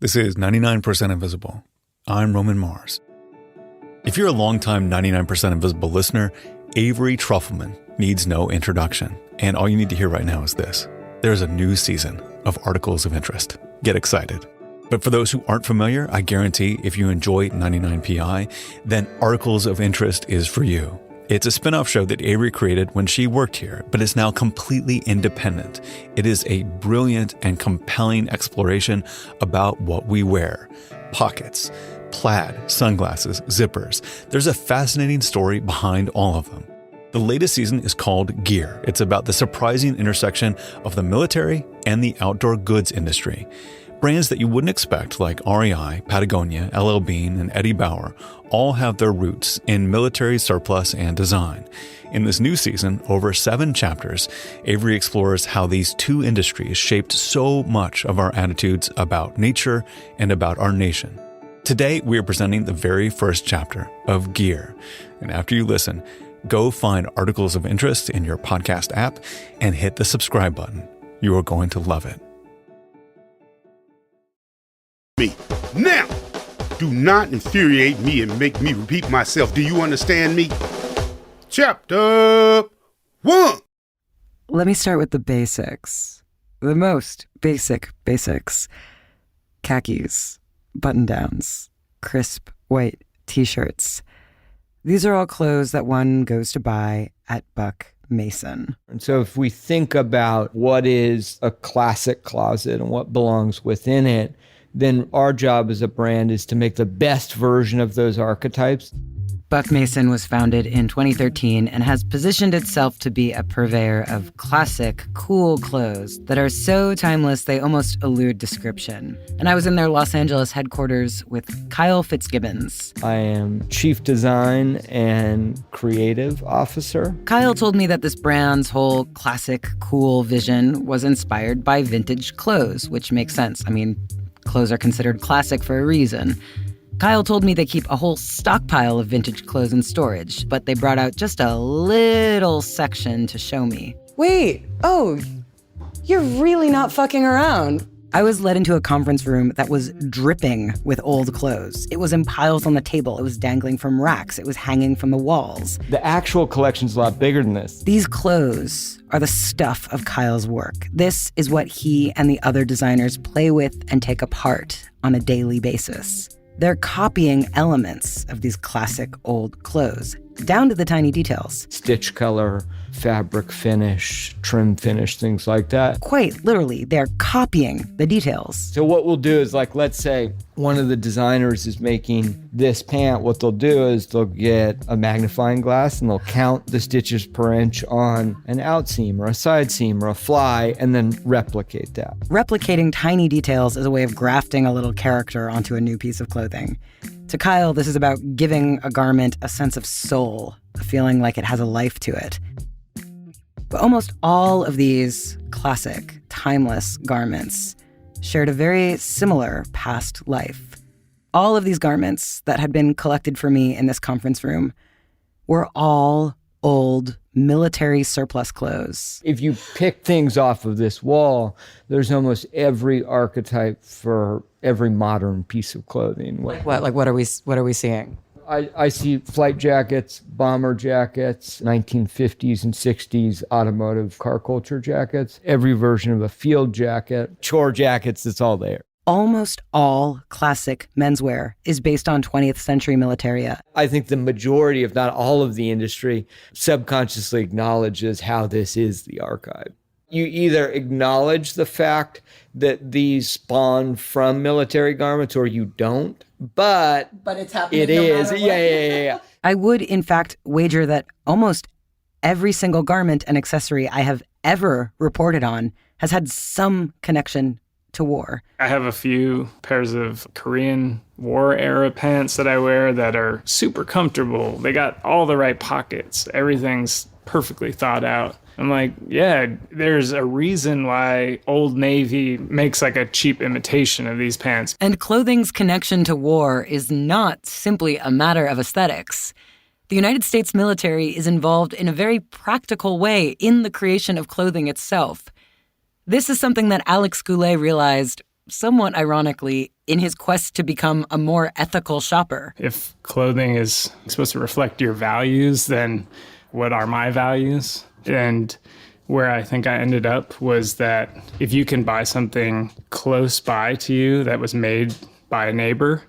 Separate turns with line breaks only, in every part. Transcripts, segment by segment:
This is 99% Invisible. I'm Roman Mars. If you're a longtime 99% Invisible listener, Avery Trufelman needs no introduction. And all you need to hear right now is this. There's a new season of Articles of Interest. Get excited. But for those who aren't familiar, I guarantee if you enjoy 99PI, then Articles of Interest is for you. It's a spin-off show that Avery created when she worked here, but is now completely independent. It is a brilliant and compelling exploration about what we wear. Pockets, plaid, sunglasses, zippers. There's a fascinating story behind all of them. The latest season is called Gear. It's about the surprising intersection of the military and the outdoor goods industry. Brands that you wouldn't expect, like REI, Patagonia, LL Bean, and Eddie Bauer, all have their roots in military surplus and design. In this new season, over 7 chapters, Avery explores how these two industries shaped so much of our attitudes about nature and about our nation. Today, we are presenting the very first chapter of Gear. And after you listen, go find Articles of Interest in your podcast app and hit the subscribe button. You are going to love it.
Me. Now, do not infuriate me and make me repeat myself. Do you understand me? Chapter 1.
Let me start with the basics. The most basic basics. Khakis, button-downs, crisp white t-shirts. These are all clothes that one goes to buy at Buck Mason.
And so if we think about what is a classic closet and what belongs within it, then our job as a brand is to make the best version of those archetypes.
Buck Mason was founded in 2013 and has positioned itself to be a purveyor of classic, cool clothes that are so timeless they almost elude description. And I was in their Los Angeles headquarters with Kyle Fitzgibbons.
I am Chief Design and Creative Officer.
Kyle told me that this brand's whole classic, cool vision was inspired by vintage clothes, which makes sense. I mean, clothes are considered classic for a reason. Kyle told me they keep a whole stockpile of vintage clothes in storage, but they brought out just a little section to show me.
Wait, oh, you're really not fucking around.
I was led into a conference room that was dripping with old clothes. It was in piles on the table. It was dangling from racks. It was hanging from the walls.
The actual collection's a lot bigger than this.
These clothes are the stuff of Kyle's work. This is what he and the other designers play with and take apart on a daily basis. They're copying elements of these classic old clothes, down to the tiny details.
Stitch color, fabric finish, trim finish, things like that.
Quite literally, they're copying the details.
So what we'll do is, like, let's say one of the designers is making this pant. What they'll do is they'll get a magnifying glass and they'll count the stitches per inch on an outseam or a side seam or a fly and then replicate that.
Replicating tiny details is a way of grafting a little character onto a new piece of clothing. To Kyle, this is about giving a garment a sense of soul, a feeling like it has a life to it. But almost all of these classic, timeless garments shared a very similar past life. All of these garments that had been collected for me in this conference room were all old military surplus clothes.
If you pick things off of this wall, there's almost every archetype for every modern piece of clothing.
Like what? Like what are we seeing?
I see flight jackets, bomber jackets, 1950s and 60s automotive car culture jackets, every version of a field jacket, chore jackets, it's all there.
Almost all classic menswear is based on 20th century militaria.
I think the majority, if not all of the industry, subconsciously acknowledges how this is the archive. You either acknowledge the fact that these spawn from military garments or you don't, but
it's happening.
It is. Yeah.
I would, in fact, wager that almost every single garment and accessory I have ever reported on has had some connection to war.
I have a few pairs of Korean War era pants that I wear that are super comfortable. They got all the right pockets. Everything's perfectly thought out. I'm like, yeah, there's a reason why Old Navy makes like a cheap imitation of these pants.
And clothing's connection to war is not simply a matter of aesthetics. The United States military is involved in a very practical way in the creation of clothing itself. This is something that Alex Goulet realized, somewhat ironically, in his quest to become a more ethical shopper.
If clothing is supposed to reflect your values, then what are my values? And where I think I ended up was that if you can buy something close by to you that was made by a neighbor,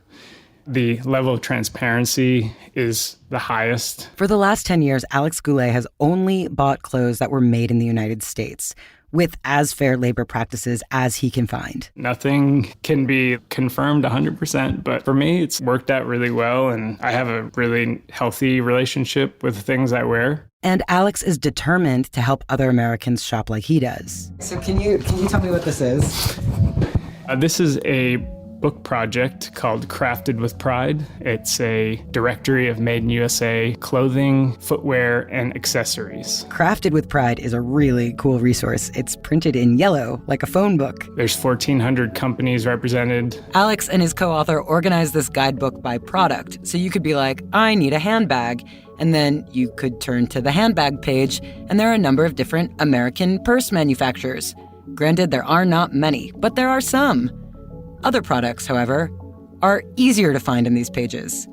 the level of transparency is the highest.
For the last 10 years, Alex Goulet has only bought clothes that were made in the United States, with as fair labor practices as he can find.
Nothing can be confirmed 100%, but for me, it's worked out really well, and I have a really healthy relationship with the things I wear.
And Alex is determined to help other Americans shop like he does. So can you tell me what this is?
This is a book project called Crafted with Pride. It's a directory of made in USA clothing, footwear, and accessories.
Crafted with Pride is a really cool resource. It's printed in yellow, like a phone book.
There's 1,400 companies represented.
Alex and his co-author organized this guidebook by product. So you could be like, I need a handbag. And then you could turn to the handbag page, and there are a number of different American purse manufacturers. Granted, there are not many, but there are some. Other products, however, are easier to find in these pages.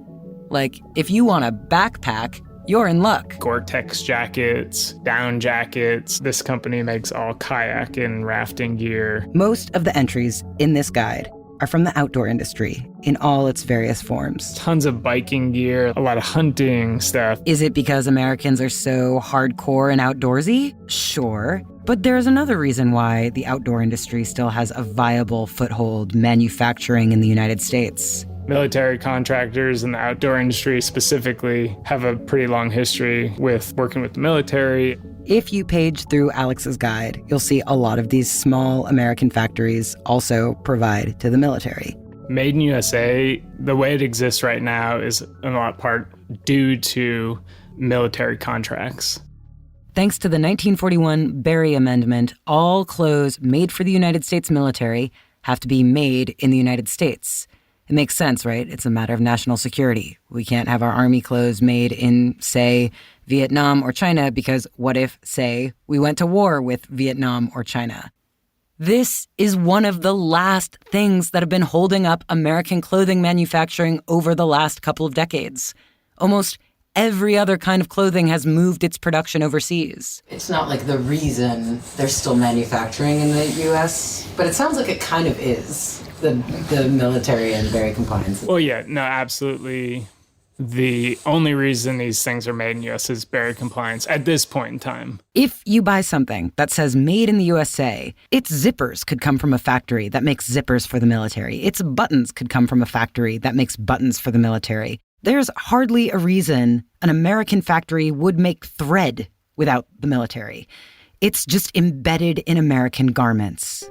Like, if you want a backpack, you're in luck.
Gore-Tex jackets, down jackets. This company makes all kayak and rafting gear.
Most of the entries in this guide are from the outdoor industry in all its various forms.
Tons of biking gear, a lot of hunting stuff.
Is it because Americans are so hardcore and outdoorsy? Sure. But there's another reason why the outdoor industry still has a viable foothold manufacturing in the United States.
Military contractors in the outdoor industry specifically have a pretty long history with working with the military.
If you page through Alex's guide, you'll see a lot of these small American factories also provide to the military.
Made in USA, the way it exists right now is in a lot part due to military contracts.
Thanks to the 1941 Berry Amendment, all clothes made for the United States military have to be made in the United States. It makes sense, right? It's a matter of national security. We can't have our army clothes made in, say, Vietnam or China, because what if, say, we went to war with Vietnam or China? This is one of the last things that have been holding up American clothing manufacturing over the last couple of decades. Almost every other kind of clothing has moved its production overseas.
It's not like the reason they're still manufacturing in the U.S., but it sounds like it kind of is, the military and Berry compliance.
Well, yeah, no, absolutely. The only reason these things are made in the U.S. is Berry compliance at this point in time.
If you buy something that says made in the USA, its zippers could come from a factory that makes zippers for the military. Its buttons could come from a factory that makes buttons for the military. There's hardly a reason an American factory would make thread without the military. It's just embedded in American garments.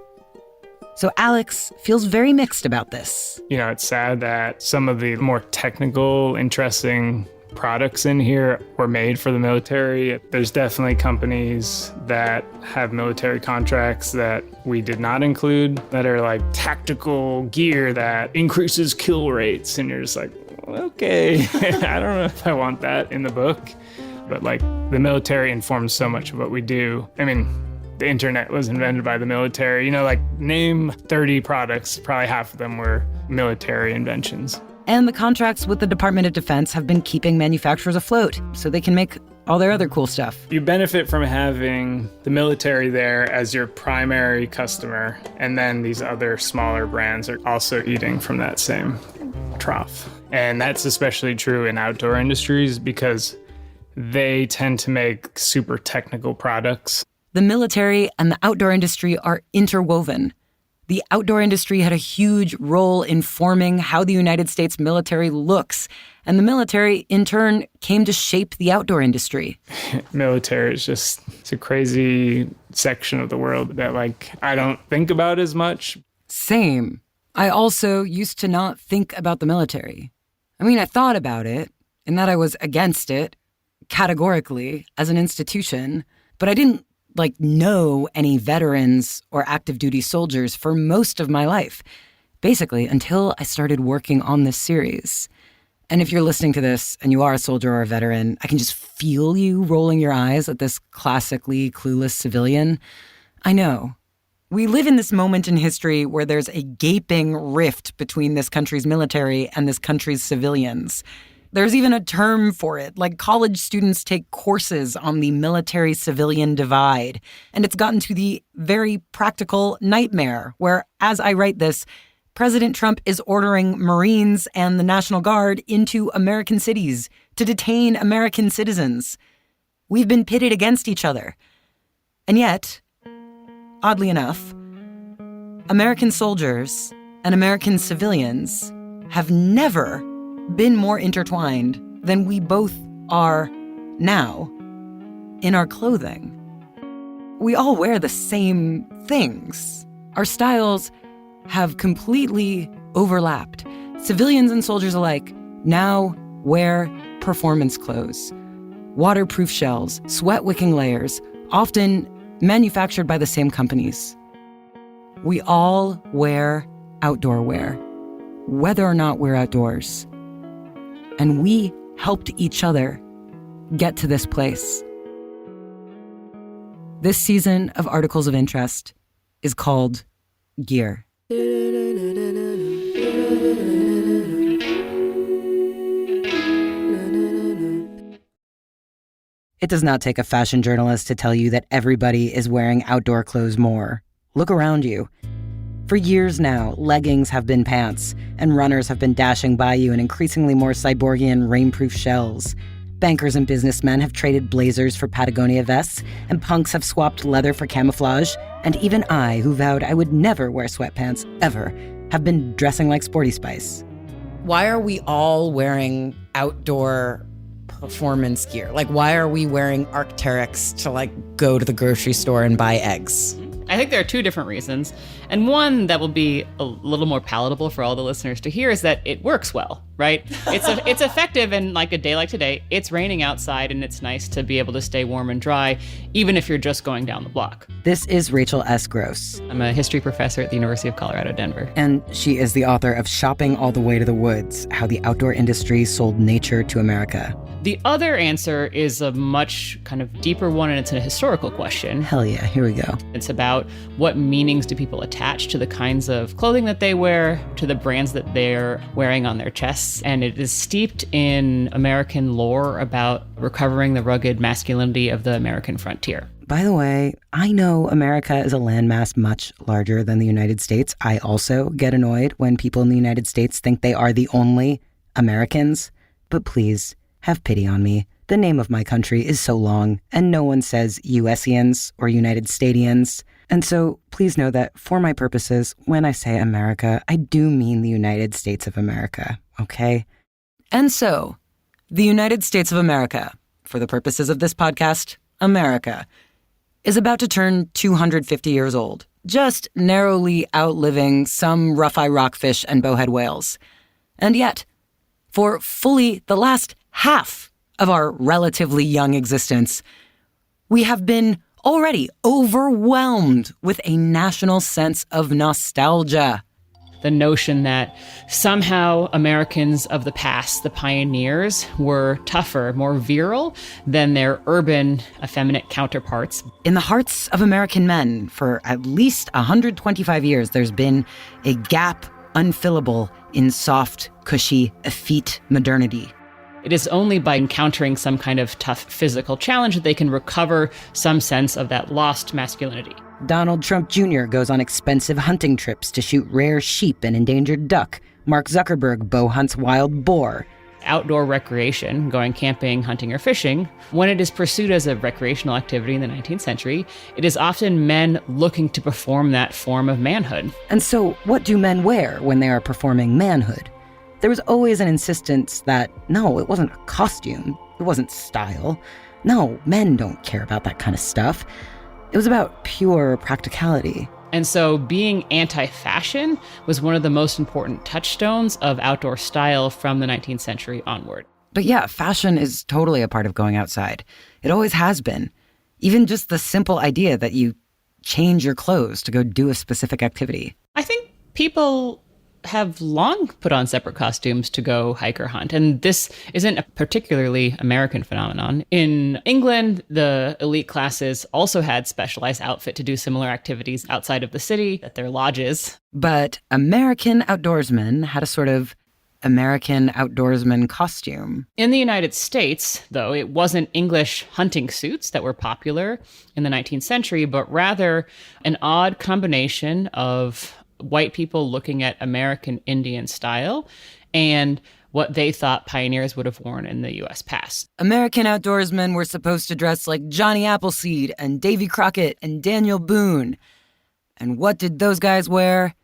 So Alex feels very mixed about this.
You know, it's sad that some of the more technical, interesting products in here were made for the military. There's definitely companies that have military contracts that we did not include that are like tactical gear that increases kill rates. And you're just like, okay, I don't know if I want that in the book. But like the military informs so much of what we do. I mean, the internet was invented by the military. You know, like name 30 products, probably half of them were military inventions.
And the contracts with the Department of Defense have been keeping manufacturers afloat so they can make all their other cool stuff.
You benefit from having the military there as your primary customer, and then these other smaller brands are also eating from that same trough. And that's especially true in outdoor industries because they tend to make super technical products.
The military and the outdoor industry are interwoven. The outdoor industry had a huge role in forming how the United States military looks, and the military, in turn, came to shape the outdoor industry.
Military is just, it's a crazy section of the world that, like, I don't think about as much.
Same. I also used to not think about the military. I mean, I thought about it, and that I was against it, categorically, as an institution, but I didn't know any veterans or active duty soldiers for most of my life, basically until I started working on this series. And if you're listening to this and you are a soldier or a veteran, I can just feel you rolling your eyes at this classically clueless civilian. I know. We live in this moment in history where there's a gaping rift between this country's military and this country's civilians. There's even a term for it, like college students take courses on the military-civilian divide. And it's gotten to the very practical nightmare where, as I write this, President Trump is ordering Marines and the National Guard into American cities to detain American citizens. We've been pitted against each other. And yet, oddly enough, American soldiers and American civilians have never been more intertwined than we both are now in our clothing. We all wear the same things. Our styles have completely overlapped. Civilians and soldiers alike now wear performance clothes, waterproof shells, sweat-wicking layers, often manufactured by the same companies. We all wear outdoor wear, whether or not we're outdoors. And we helped each other get to this place. This season of Articles of Interest is called Gear. It does not take a fashion journalist to tell you that everybody is wearing outdoor clothes more. Look around you. For years now, leggings have been pants, and runners have been dashing by you in increasingly more cyborgian rainproof shells. Bankers and businessmen have traded blazers for Patagonia vests, and punks have swapped leather for camouflage, and even I, who vowed I would never wear sweatpants, ever, have been dressing like Sporty Spice.
Why are we all wearing outdoor performance gear? Like, why are we wearing Arc'teryx to, like, go to the grocery store and buy eggs?
I think there are two different reasons. And one that will be a little more palatable for all the listeners to hear is that it works well, right? It's effective, and like a day like today, it's raining outside and it's nice to be able to stay warm and dry, even if you're just going down the block.
This is Rachel S. Gross.
I'm a history professor at the University of Colorado, Denver.
And she is the author of Shopping All the Way to the Woods, How the Outdoor Industry Sold Nature to America.
The other answer is a much kind of deeper one, and it's a historical question.
Hell yeah, here we go.
It's about what meanings do people attach to the kinds of clothing that they wear, to the brands that they're wearing on their chests. And it is steeped in American lore about recovering the rugged masculinity of the American frontier.
By the way, I know America is a landmass much larger than the United States. I also get annoyed when people in the United States think they are the only Americans. But please, have pity on me. The name of my country is so long, and no one says USians or United Statians. And so please know that for my purposes, when I say America, I do mean the United States of America, okay? And so, the United States of America, for the purposes of this podcast, America, is about to turn 250 years old, just narrowly outliving some rough-eye rockfish and bowhead whales. And yet, for fully the last half of our relatively young existence, we have been already overwhelmed with a national sense of nostalgia.
The notion that somehow Americans of the past, the pioneers, were tougher, more virile than their urban, effeminate counterparts.
In the hearts of American men, for at least 125 years, there's been a gap unfillable in soft, cushy, effete modernity.
It is only by encountering some kind of tough physical challenge that they can recover some sense of that lost masculinity.
Donald Trump Jr. goes on expensive hunting trips to shoot rare sheep and endangered duck. Mark Zuckerberg bow hunts wild boar.
Outdoor recreation, going camping, hunting, or fishing, when it is pursued as a recreational activity in the 19th century, it is often men looking to perform that form of manhood.
And so, what do men wear when they are performing manhood? There was always an insistence that, no, it wasn't a costume, it wasn't style. No, men don't care about that kind of stuff. It was about pure practicality.
And so being anti-fashion was one of the most important touchstones of outdoor style from the 19th century onward.
But yeah, fashion is totally a part of going outside. It always has been. Even just the simple idea that you change your clothes to go do a specific activity.
I think people have long put on separate costumes to go hike or hunt. And this isn't a particularly American phenomenon. In England, the elite classes also had specialized outfit to do similar activities outside of the city at their lodges.
But American outdoorsmen had a sort of American outdoorsman costume.
In the United States, though, it wasn't English hunting suits that were popular in the 19th century, but rather an odd combination of white people looking at American Indian style and what they thought pioneers would have worn in the U.S. past.
American outdoorsmen were supposed to dress like Johnny Appleseed and Davy Crockett and Daniel Boone. And what did those guys wear?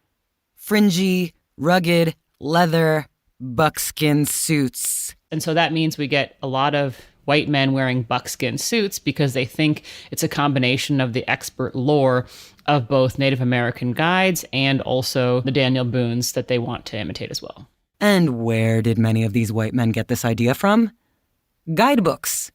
Fringy, rugged, leather, buckskin suits.
And so that means we get a lot of white men wearing buckskin suits because they think it's a combination of the expert lore of both Native American guides and also the Daniel Boones that they want to imitate as well.
And where did many of these white men get this idea from? Guidebooks.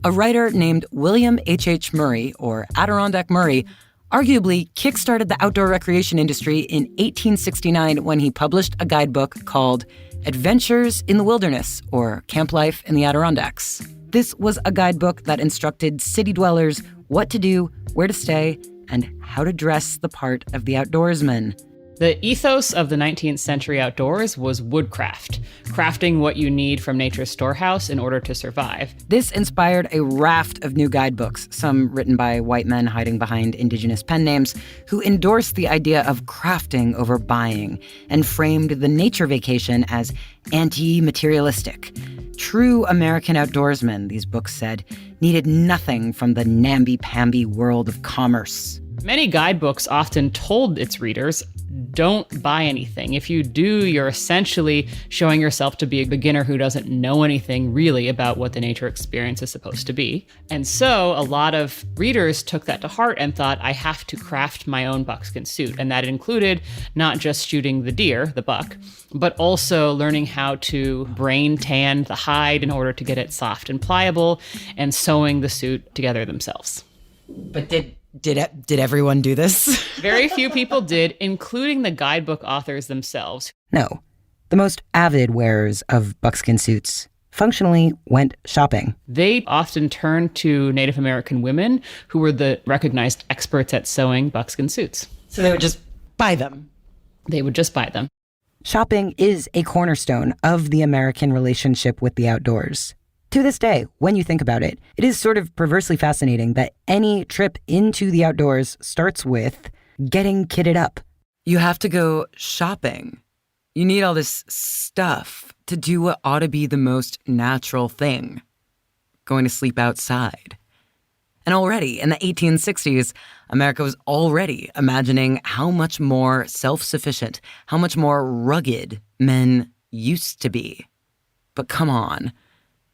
A writer named William H. Murray, or Adirondack Murray, arguably kickstarted the outdoor recreation industry in 1869 when he published a guidebook called Adventures in the Wilderness, or Camp Life in the Adirondacks. This was a guidebook that instructed city dwellers what to do, where to stay, and how to dress the part of the outdoorsman.
The ethos of the 19th century outdoors was woodcraft, crafting what you need from nature's storehouse in order to survive.
This inspired a raft of new guidebooks, some written by white men hiding behind indigenous pen names, who endorsed the idea of crafting over buying and framed the nature vacation as anti-materialistic. True American outdoorsmen, these books said, needed nothing from the namby-pamby world of commerce.
Many guidebooks often told its readers, don't buy anything. If you do, you're essentially showing yourself to be a beginner who doesn't know anything really about what the nature experience is supposed to be. And so a lot of readers took that to heart and thought, I have to craft my own buckskin suit. And that included not just shooting the deer, the buck, but also learning how to brain tan the hide in order to get it soft and pliable and sewing the suit together themselves.
But did everyone do this?
Very few people did, including the guidebook authors themselves.
No. The most avid wearers of buckskin suits functionally went shopping.
They often turned to Native American women who were the recognized experts at sewing buckskin suits.
So they would just buy them.
They would just buy them.
Shopping is a cornerstone of the American relationship with the outdoors. To this day, when you think about it, it is sort of perversely fascinating that any trip into the outdoors starts with getting kitted up. You have to go shopping. You need all this stuff to do what ought to be the most natural thing, going to sleep outside. And already in the 1860s, America was already imagining how much more self-sufficient, how much more rugged men used to be. But come on.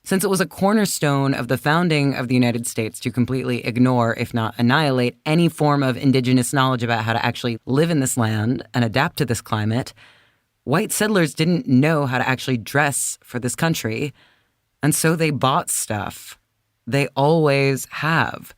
Since it was a cornerstone of the founding of the United States to completely ignore, if not annihilate, any form of indigenous knowledge about how to actually live in this land and adapt to this climate, white settlers didn't know how to actually dress for this country, and so they bought stuff. They always have.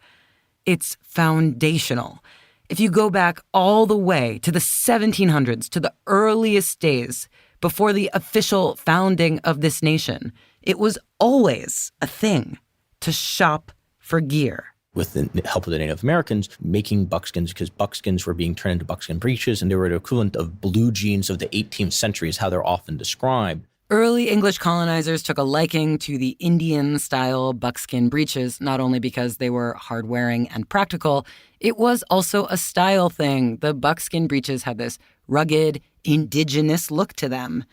It's foundational. If you go back all the way to the 1700s, to the earliest days before the official founding of this nation, it was always a thing to shop for gear.
With the help of the Native Americans, making buckskins, because buckskins were being turned into buckskin breeches, and they were the equivalent of blue jeans of the 18th century is how they're often described.
Early English colonizers took a liking to the Indian-style buckskin breeches, not only because they were hard-wearing and practical, it was also a style thing. The buckskin breeches had this rugged, indigenous look to them.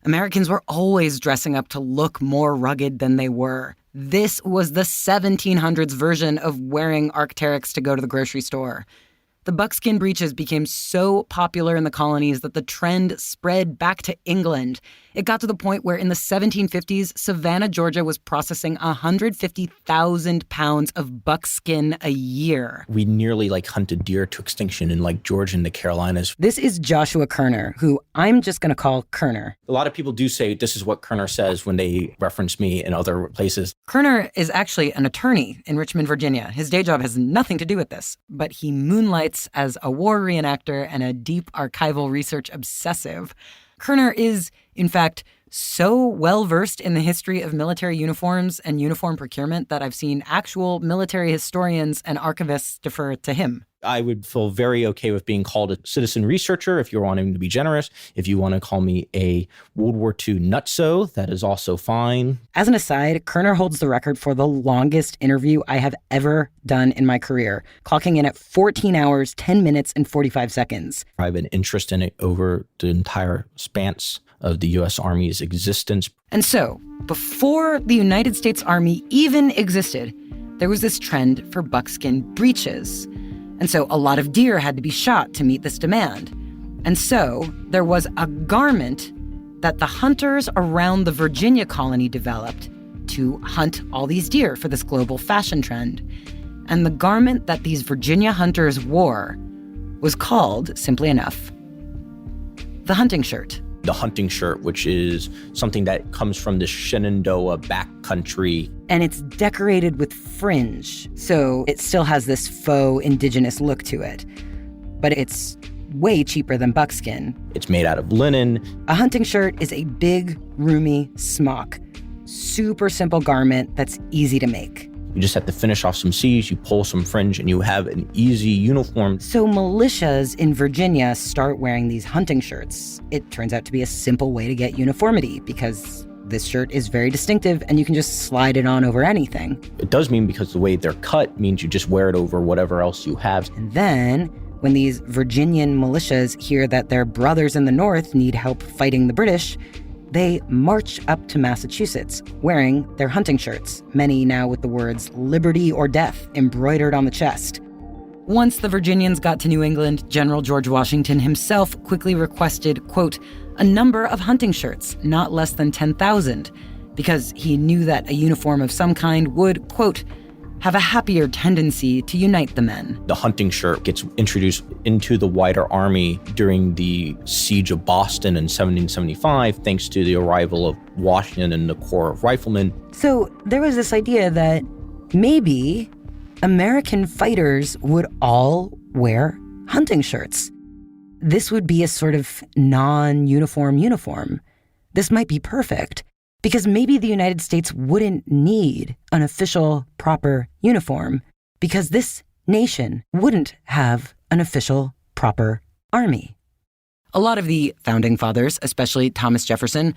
Americans were always dressing up to look more rugged than they were. This was the 1700s version of wearing Arc'teryx to go to the grocery store. The buckskin breeches became so popular in the colonies that the trend spread back to England. It got to the point where in the 1750s, Savannah, Georgia was processing 150,000 pounds of buckskin a year.
We nearly hunted deer to extinction in Georgia and the Carolinas.
This is Joshua Kerner, who I'm just going to call Kerner.
A lot of people do say this is what Kerner says when they reference me in other places.
Kerner is actually an attorney in Richmond, Virginia. His day job has nothing to do with this, but he moonlights credits as a war reenactor and a deep archival research obsessive. Kerner is, in fact, so well-versed in the history of military uniforms and uniform procurement that I've seen actual military historians and archivists defer to him.
I would feel very okay with being called a citizen researcher if you're wanting to be generous. If you want to call me a World War II nutso, that is also fine.
As an aside, Kerner holds the record for the longest interview I have ever done in my career, clocking in at 14 hours, 10 minutes, and 45 seconds.
I have an interest in it over the entire span of the U.S. Army's existence.
And so, before the United States Army even existed, there was this trend for buckskin breeches. And so a lot of deer had to be shot to meet this demand. And so there was a garment that the hunters around the Virginia colony developed to hunt all these deer for this global fashion trend. And the garment that these Virginia hunters wore was called, simply enough, the hunting shirt.
The hunting shirt, which is something that comes from the Shenandoah backcountry.
And it's decorated with fringe, so it still has this faux indigenous look to it. But it's way cheaper than buckskin.
It's made out of linen.
A hunting shirt is a big, roomy smock. Super simple garment that's easy to make.
You just have to finish off some C's, you pull some fringe, and you have an easy uniform.
So militias in Virginia start wearing these hunting shirts. It turns out to be a simple way to get uniformity because this shirt is very distinctive and you can just slide it on over anything.
It does mean because the way they're cut means you just wear it over whatever else you have.
And then when these Virginian militias hear that their brothers in the North need help fighting the British, they march up to Massachusetts wearing their hunting shirts, many now with the words liberty or death embroidered on the chest. Once the Virginians got to New England, General George Washington himself quickly requested, quote, a number of hunting shirts, not less than 10,000, because he knew that a uniform of some kind would, quote, have a happier tendency to unite the men.
The hunting shirt gets introduced into the wider army during the siege of Boston in 1775, thanks to the arrival of Washington and the Corps of Riflemen.
So there was this idea that maybe American fighters would all wear hunting shirts. This would be a sort of non-uniform uniform. This might be perfect. Because maybe the United States wouldn't need an official, proper uniform because this nation wouldn't have an official, proper army. A lot of the founding fathers, especially Thomas Jefferson,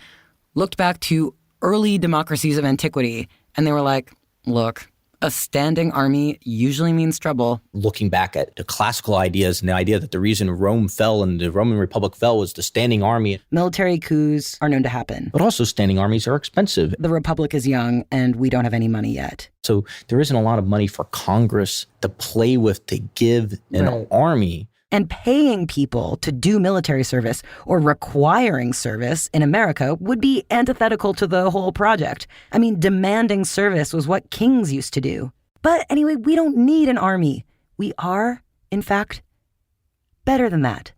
looked back to early democracies of antiquity and they were like, look, a standing army usually means trouble.
Looking back at the classical ideas and the idea that the reason Rome fell and the Roman Republic fell was the standing army.
Military coups are known to happen.
But also standing armies are expensive.
The Republic is young and we don't have any money yet.
So there isn't a lot of money for Congress to play with to give an army.
And paying people to do military service or requiring service in America would be antithetical to the whole project. I mean, demanding service was what kings used to do. But anyway, we don't need an army. We are, in fact, better than that.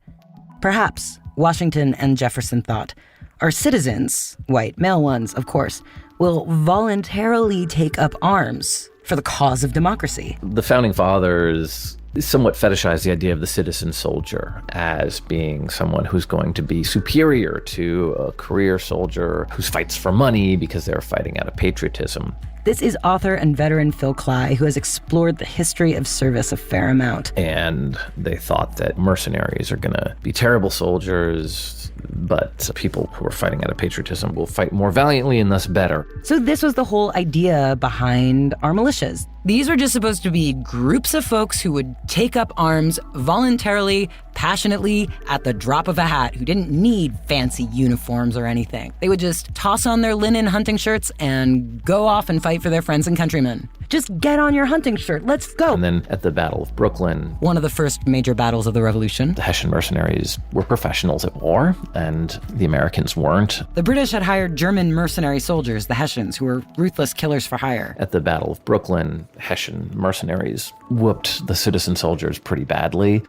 Perhaps Washington and Jefferson thought, our citizens, white male ones, of course, will voluntarily take up arms for the cause of democracy.
The founding fathers somewhat fetishize the idea of the citizen soldier as being someone who's going to be superior to a career soldier who fights for money because they're fighting out of patriotism.
This is author and veteran Phil Cly, who has explored the history of service a fair amount.
And they thought that mercenaries are going to be terrible soldiers, but people who are fighting out of patriotism will fight more valiantly and thus better.
So this was the whole idea behind our militias. These were just supposed to be groups of folks who would take up arms voluntarily, passionately, at the drop of a hat, who didn't need fancy uniforms or anything. They would just toss on their linen hunting shirts and go off and fight for their friends and countrymen. Just get on your hunting shirt, let's go.
And then at the Battle of Brooklyn,
one of the first major battles of the Revolution,
the Hessian mercenaries were professionals at war, and the Americans weren't.
The British had hired German mercenary soldiers, the Hessians, who were ruthless killers for hire.
At the Battle of Brooklyn, Hessian mercenaries whooped the citizen soldiers pretty badly.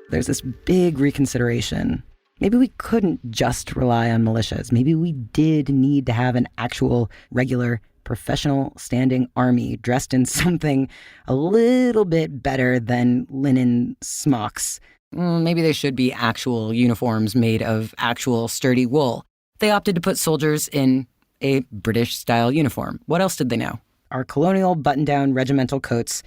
There's this big reconsideration. maybe we couldn't just rely on militias. Maybe we did need to have an actual, regular, professional standing army dressed in something a little bit better than linen smocks. Maybe they should be actual uniforms made of actual sturdy wool. They opted to put soldiers in a British-style uniform. What else did they know? Our colonial button-down regimental coats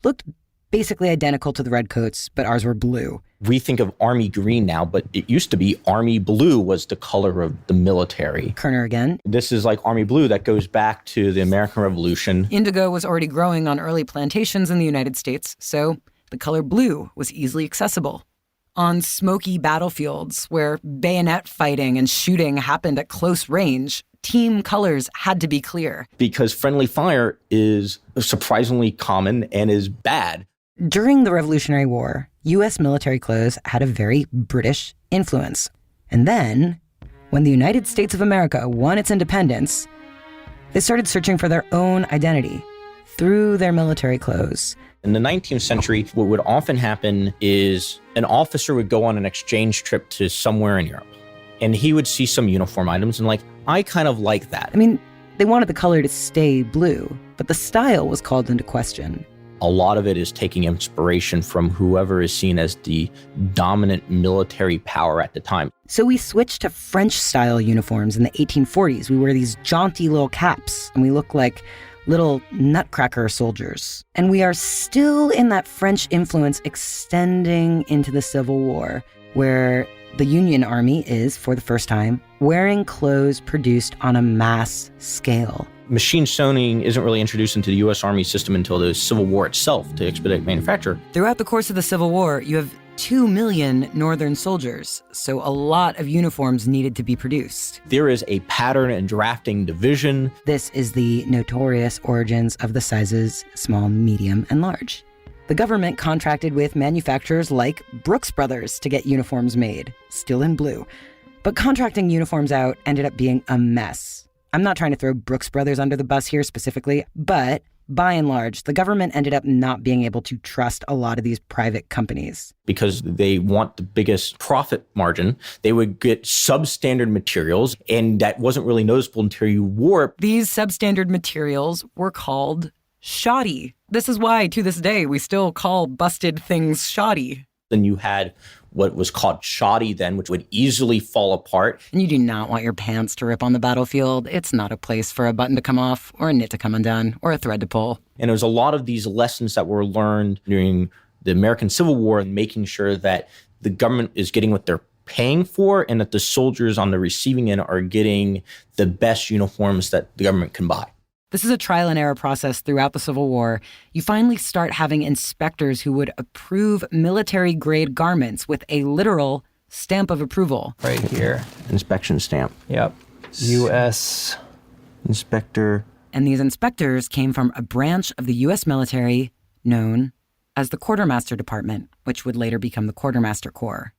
looked basically identical to the red coats, but ours were blue.
We think of army green now, but it used to be army blue was the color of the military.
Kerner again.
This is like army blue that goes back to the American Revolution.
Indigo was already growing on early plantations in the United States, so the color blue was easily accessible. On smoky battlefields where bayonet fighting and shooting happened at close range, team colors had to be clear.
Because friendly fire is surprisingly common and is bad.
During the Revolutionary War, U.S. military clothes had a very British influence. And then, when the United States of America won its independence, they started searching for their own identity through their military clothes.
In the 19th century, what would often happen is an officer would go on an exchange trip to somewhere in Europe, and he would see some uniform items and I kind of like that.
I mean, they wanted the color to stay blue, but the style was called into question.
A lot of it is taking inspiration from whoever is seen as the dominant military power at the time.
So we switched to French-style uniforms in the 1840s. We wear these jaunty little caps, and we look like little nutcracker soldiers. And we are still in that French influence extending into the Civil War, where the Union Army is, for the first time, wearing clothes produced on a mass scale.
Machine sewing isn't really introduced into the U.S. Army system until the Civil War itself to expedite manufacture.
Throughout the course of the Civil War, you have 2 million Northern soldiers, so a lot of uniforms needed to be produced.
There is a pattern and drafting division.
This is the notorious origins of the sizes small, medium, and large. The government contracted with manufacturers like Brooks Brothers to get uniforms made, still in blue. But contracting uniforms out ended up being a mess. I'm not trying to throw Brooks Brothers under the bus here specifically, but by and large, the government ended up not being able to trust a lot of these private companies.
Because they want the biggest profit margin, they would get substandard materials, and that wasn't really noticeable until you wore it.
These substandard materials were called shoddy. This is why, to this day, we still call busted things shoddy.
Then you had what was called shoddy then, which would easily fall apart.
And you do not want your pants to rip on the battlefield. It's not a place for a button to come off, or a knit to come undone, or a thread to pull.
And it was a lot of these lessons that were learned during the American Civil War and making sure that the government is getting what they're paying for and that the soldiers on the receiving end are getting the best uniforms that the government can buy.
This is a trial and error process throughout the Civil War. You finally start having inspectors who would approve military-grade garments with a literal stamp of approval.
Right here. Inspection stamp.
Yep. U.S.
Inspector.
And these inspectors came from a branch of the U.S. military known as the Quartermaster Department, which would later become the Quartermaster Corps.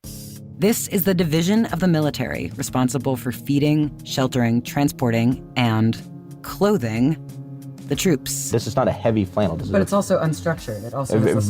This is the division of the military responsible for feeding, sheltering, transporting, and clothing the troops.
This is not a heavy flannel.
But it's also unstructured. It also is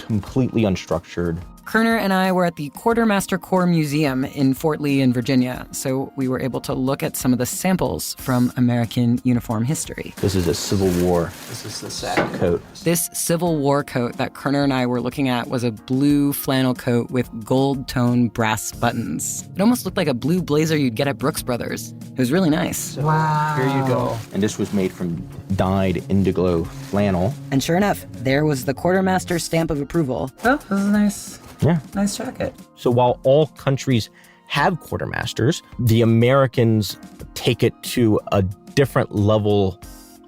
completely unstructured.
Kerner and I were at the Quartermaster Corps Museum in Fort Lee in Virginia, so we were able to look at some of the samples from American uniform history.
This is a Civil War.
This is the sack
coat.
This Civil War coat that Kerner and I were looking at was a blue flannel coat with gold tone brass buttons. It almost looked like a blue blazer you'd get at Brooks Brothers. It was really nice.
So, wow. Here you go.
And this was made from dyed indigo flannel.
And sure enough, there was the Quartermaster stamp of approval. Oh, this is nice.
Yeah.
Nice jacket.
So while all countries have quartermasters, the Americans take it to a different level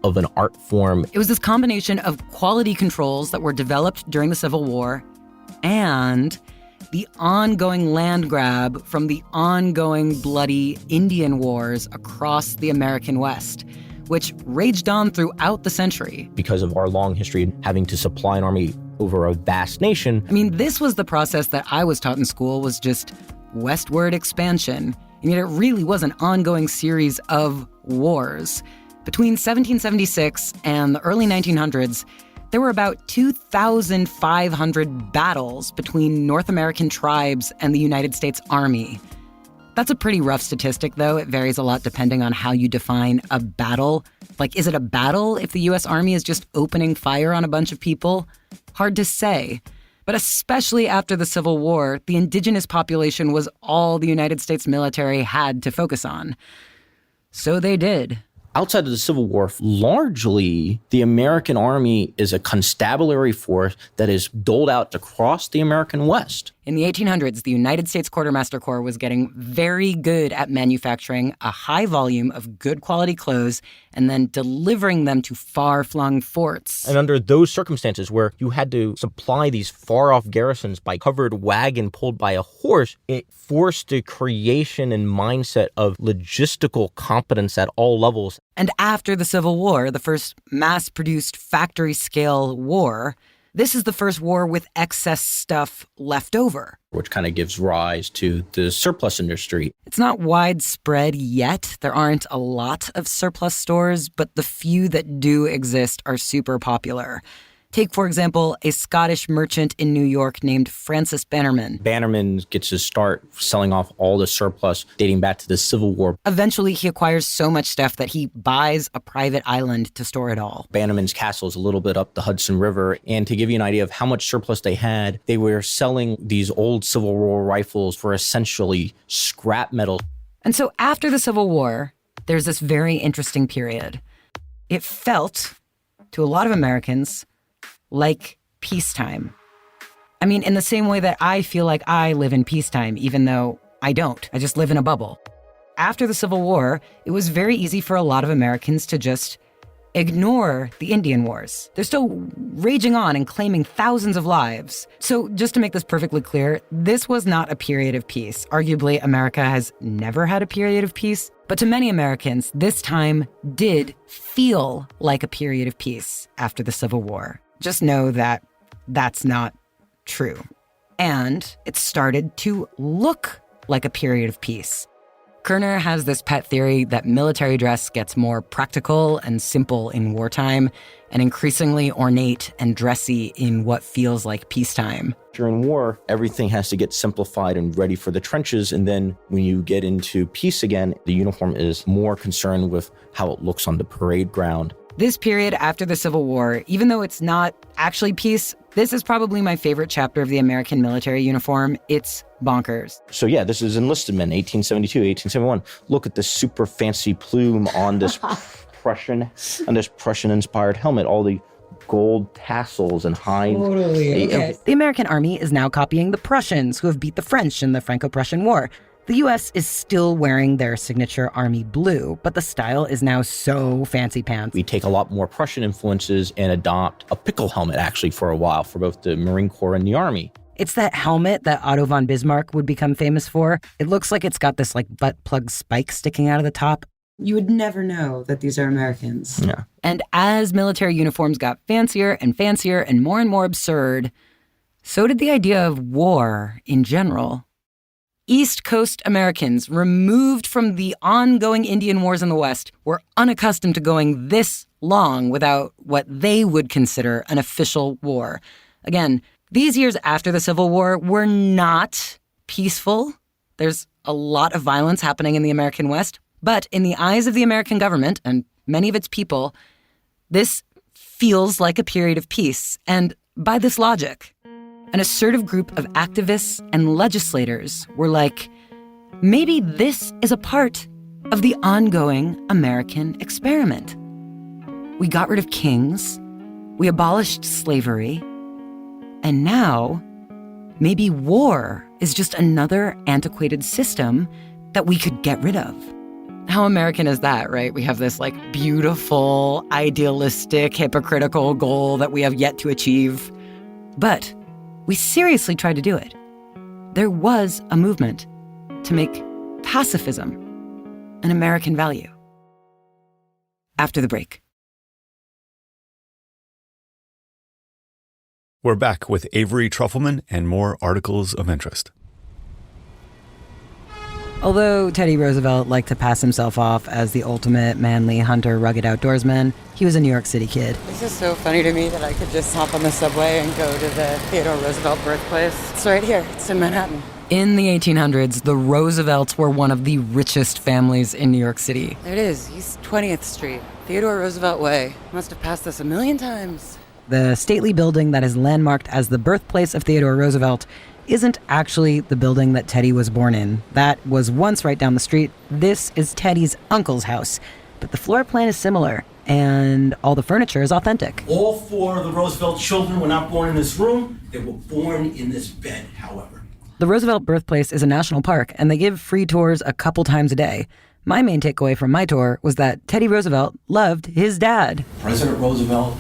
of an art form.
It was this combination of quality controls that were developed during the Civil War and the ongoing land grab from the ongoing bloody Indian wars across the American West, which raged on throughout the century.
Because of our long history having to supply an army over a vast nation.
I mean, this was the process that I was taught in school, was just westward expansion. And yet it really was an ongoing series of wars. Between 1776 and the early 1900s, there were about 2,500 battles between North American tribes and the United States Army. That's a pretty rough statistic, though. It varies a lot depending on how you define a battle. Like, is it a battle if the U.S. Army is just opening fire on a bunch of people? Hard to say. But especially after the Civil War, the indigenous population was all the United States military had to focus on. So they did.
Outside of the Civil War, largely, the American Army is a constabulary force that is doled out across the American West.
In the 1800s, the United States Quartermaster Corps was getting very good at manufacturing a high volume of good quality clothes and then delivering them to far-flung forts.
And under those circumstances where you had to supply these far-off garrisons by covered wagon pulled by a horse, it forced the creation and mindset of logistical competence at all levels.
And after the Civil War, the first mass-produced factory-scale war, this is the first war with excess stuff left over.
Which kind of gives rise to the surplus industry.
It's not widespread yet. There aren't a lot of surplus stores, but the few that do exist are super popular. Take, for example, a Scottish merchant in New York named Francis Bannerman.
Bannerman gets his start selling off all the surplus dating back to the Civil War.
Eventually, he acquires so much stuff that he buys a private island to store it all.
Bannerman's castle is a little bit up the Hudson River. And to give you an idea of how much surplus they had, they were selling these old Civil War rifles for essentially scrap metal.
And so after the Civil War, there's this very interesting period. It felt, to a lot of Americans, like peacetime. I mean, in the same way that I feel like I live in peacetime, even though I don't. I just live in a bubble. After the Civil War, it was very easy for a lot of Americans to just ignore the Indian Wars. They're still raging on and claiming thousands of lives. So just to make this perfectly clear, this was not a period of peace. Arguably, America has never had a period of peace. But to many Americans, this time did feel like a period of peace after the Civil War. Just know that that's not true. And it started to look like a period of peace. Kerner has this pet theory that military dress gets more practical and simple in wartime and increasingly ornate and dressy in what feels like peacetime.
During war, everything has to get simplified and ready for the trenches. And then when you get into peace again, the uniform is more concerned with how it looks on the parade ground.
This period after the Civil War, even though it's not actually peace, this is probably my favorite chapter of the American military uniform. It's bonkers.
So yeah, this is enlisted men, 1872, 1871. Look at this super fancy plume on this Prussian-inspired helmet, all the gold tassels and high...
Totally. Okay. The American Army is now copying the Prussians, who have beat the French in the Franco-Prussian War. The U.S. is still wearing their signature army blue, but the style is now so fancy pants.
We take a lot more Prussian influences and adopt a pickle helmet, actually, for a while, for both the Marine Corps and the Army.
It's that helmet that Otto von Bismarck would become famous for. It looks like it's got this butt plug spike sticking out of the top. You would never know that these are Americans.
Yeah.
And as military uniforms got fancier and more absurd, so did the idea of war in general. East Coast Americans, removed from the ongoing Indian Wars in the West, were unaccustomed to going this long without what they would consider an official war. Again, these years after the Civil War were not peaceful. There's a lot of violence happening in the American West. But in the eyes of the American government and many of its people, this feels like a period of peace. And by this logic, an assertive group of activists and legislators were like, maybe this is a part of the ongoing American experiment. We got rid of kings, we abolished slavery, and now maybe war is just another antiquated system that we could get rid of. How American is that, right? We have this beautiful, idealistic, hypocritical goal that we have yet to achieve. But we seriously tried to do it. There was a movement to make pacifism an American value. After the break.
We're back with Avery Trufelman and more articles of interest.
Although Teddy Roosevelt liked to pass himself off as the ultimate manly hunter, rugged outdoorsman, he was a New York City kid.
This is so funny to me that I could just hop on the subway and go to the Theodore Roosevelt birthplace. It's right here. It's in Manhattan.
In the 1800s, the Roosevelts were one of the richest families in New York City.
There it is, East 20th Street, Theodore Roosevelt Way. Must have passed this a million times.
The stately building that is landmarked as the birthplace of Theodore Roosevelt isn't actually the building that Teddy was born in. That was once right down the street. This is Teddy's uncle's house, but the floor plan is similar, and all the furniture is authentic.
All four of the Roosevelt children were not born in this room. They were born in this bed, however.
The Roosevelt birthplace is a national park, and they give free tours a couple times a day. My main takeaway from my tour was that Teddy Roosevelt loved his dad.
President Roosevelt,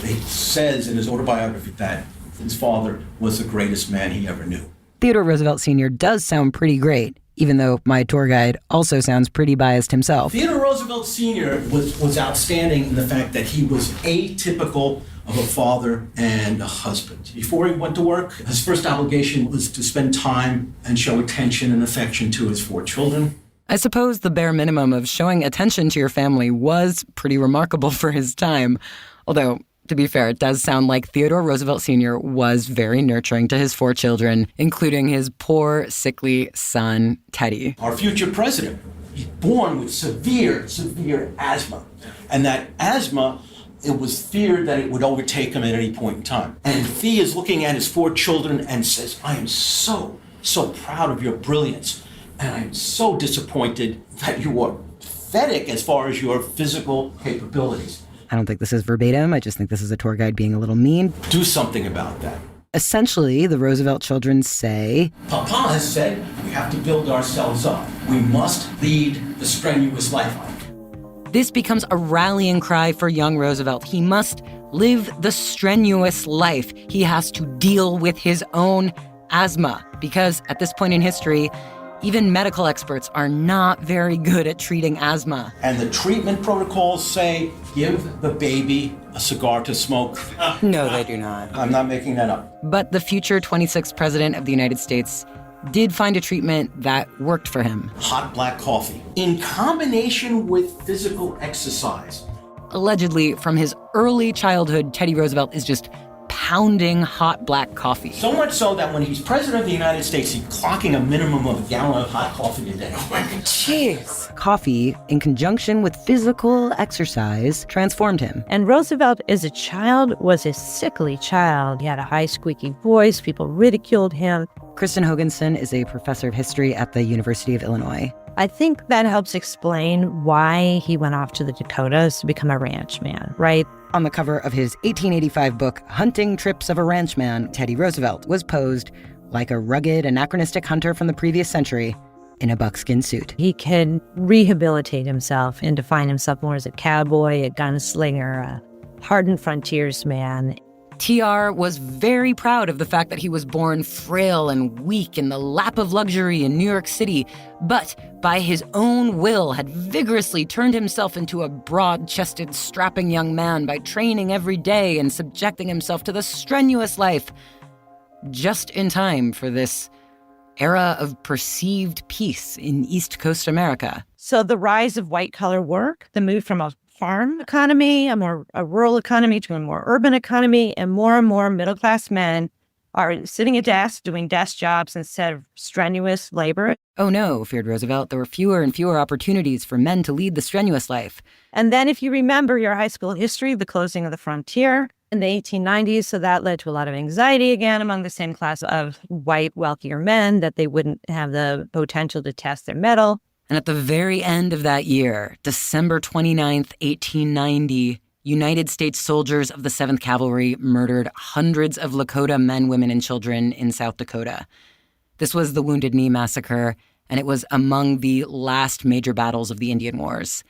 it says in his autobiography that his father was the greatest man he ever knew.
Theodore Roosevelt Sr. does sound pretty great, even though my tour guide also sounds pretty biased himself.
Theodore Roosevelt Sr. was outstanding in the fact that he was atypical of a father and a husband. Before he went to work, his first obligation was to spend time and show attention and affection to his 4 children.
I suppose the bare minimum of showing attention to your family was pretty remarkable for his time. Although, to be fair, it does sound like Theodore Roosevelt Sr. was very nurturing to his 4 children, including his poor, sickly son, Teddy.
Our future president, he's born with severe asthma. And that asthma, it was feared that it would overtake him at any point in time. And Thea is looking at his 4 children and says, I am so proud of your brilliance. And I'm so disappointed that you are pathetic as far as your physical capabilities.
I don't think this is verbatim. I just think this is a tour guide being a little mean.
Do something about that.
Essentially, the Roosevelt children say,
Papa has said we have to build ourselves up. We must lead the strenuous life.
This becomes a rallying cry for young Roosevelt. He must live the strenuous life. He has to deal with his own asthma, because at this point in history, even medical experts are not very good at treating asthma.
And the treatment protocols say, give the baby a cigar to smoke.
No, they do not.
I'm not making that up.
But the future 26th president of the United States did find a treatment that worked for him.
Hot black coffee, in combination with physical exercise.
Allegedly, from his early childhood, Teddy Roosevelt is just pounding hot black coffee.
So much so that when he's president of the United States, he's clocking a minimum of a gallon of hot coffee a day.
Jeez. Coffee, in conjunction with physical exercise, transformed him.
And Roosevelt, as a child, was a sickly child. He had a high, squeaky voice. People ridiculed him.
Kristen Hoganson is a professor of history at the University of Illinois.
I think that helps explain why he went off to the Dakotas to become a ranchman, right?
On the cover of his 1885 book, Hunting Trips of a Ranchman, Teddy Roosevelt was posed like a rugged, anachronistic hunter from the previous century in a buckskin suit.
He can rehabilitate himself and define himself more as a cowboy, a gunslinger, a hardened frontiersman.
TR was very proud of the fact that he was born frail and weak in the lap of luxury in New York City, but by his own will had vigorously turned himself into a broad-chested, strapping young man by training every day and subjecting himself to the strenuous life, just in time for this era of perceived peace in East Coast America.
So the rise of white-collar work, the move from a farm economy, a rural economy to a more urban economy, and more middle-class men are sitting at desks doing desk jobs instead of strenuous labor.
Oh no, feared Roosevelt, there were fewer and fewer opportunities for men to lead the strenuous life.
And then if you remember your high school history, the closing of the frontier in the 1890s, so that led to a lot of anxiety again among the same class of white, wealthier men, that they wouldn't have the potential to test their mettle.
And at the very end of that year, December 29th, 1890, United States soldiers of the 7th Cavalry murdered hundreds of Lakota men, women, and children in South Dakota. This was the Wounded Knee Massacre, and it was among the last major battles of the Indian Wars.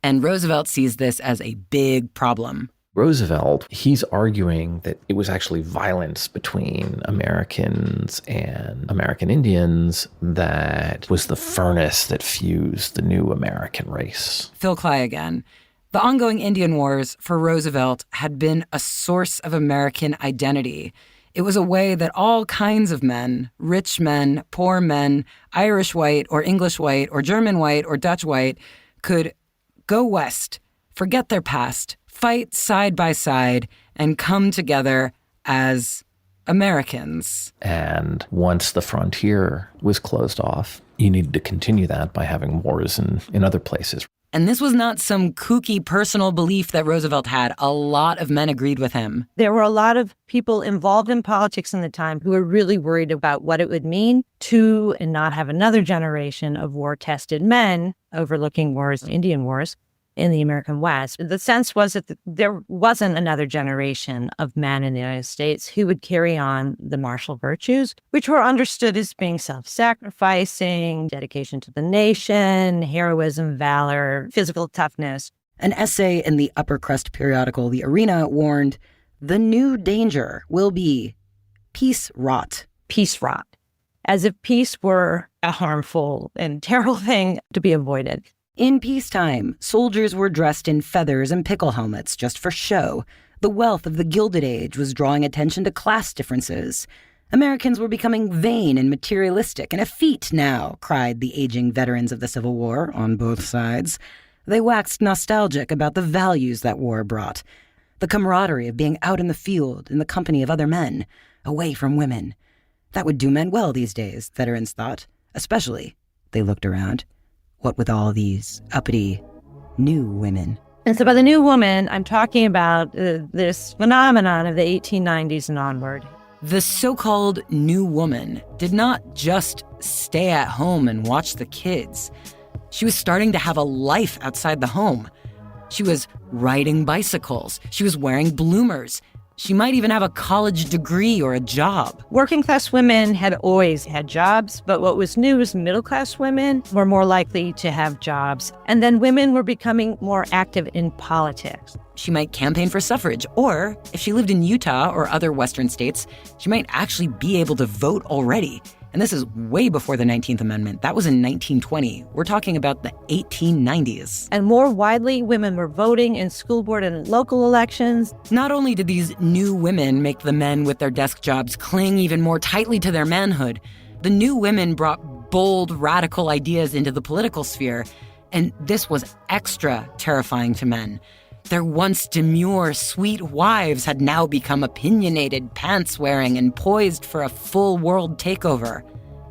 And Roosevelt sees this as a big problem.
Roosevelt, he's arguing that it was actually violence between Americans and American Indians that was the furnace that fused the new American race.
Phil Clay again. The ongoing Indian Wars for Roosevelt had been a source of American identity. It was a way that all kinds of men, rich men, poor men, Irish white or English white or German white or Dutch white, could go west, forget their past, fight side by side, and come together as Americans.
And once the frontier was closed off, you needed to continue that by having wars in other places.
And this was not some kooky personal belief that Roosevelt had. A lot of men agreed with him.
There were a lot of people involved in politics in the time who were really worried about what it would mean to and not have another generation of war-tested men overlooking wars, Indian wars, in the American West. The sense was that there wasn't another generation of men in the United States who would carry on the martial virtues, which were understood as being self-sacrificing, dedication to the nation, heroism, valor, physical toughness.
An essay in the upper crust periodical The Arena warned, the new danger will be peace rot.
Peace rot. As if peace were a harmful and terrible thing to be avoided.
In peacetime, soldiers were dressed in feathers and pickle helmets just for show. The wealth of the Gilded Age was drawing attention to class differences. Americans were becoming vain and materialistic, and effete now, cried the aging veterans of the Civil War on both sides. They waxed nostalgic about the values that war brought. The camaraderie of being out in the field in the company of other men, away from women. That would do men well these days, veterans thought. Especially, they looked around, what with all these uppity new women.
And so by the new woman, I'm talking about this phenomenon of the 1890s and onward.
The so-called new woman did not just stay at home and watch the kids. She was starting to have a life outside the home. She was riding bicycles. She was wearing bloomers. She might even have a college degree or a job.
Working class women had always had jobs, but what was new was middle class women were more likely to have jobs. And then women were becoming more active in politics.
She might campaign for suffrage, or if she lived in Utah or other Western states, she might actually be able to vote already. And this is way before the 19th Amendment. That was in 1920. We're talking about the 1890s.
And more widely, women were voting in school board and local elections.
Not only did these new women make the men with their desk jobs cling even more tightly to their manhood, the new women brought bold, radical ideas into the political sphere. And this was extra terrifying to men. Their once demure, sweet wives had now become opinionated, pants-wearing, and poised for a full world takeover.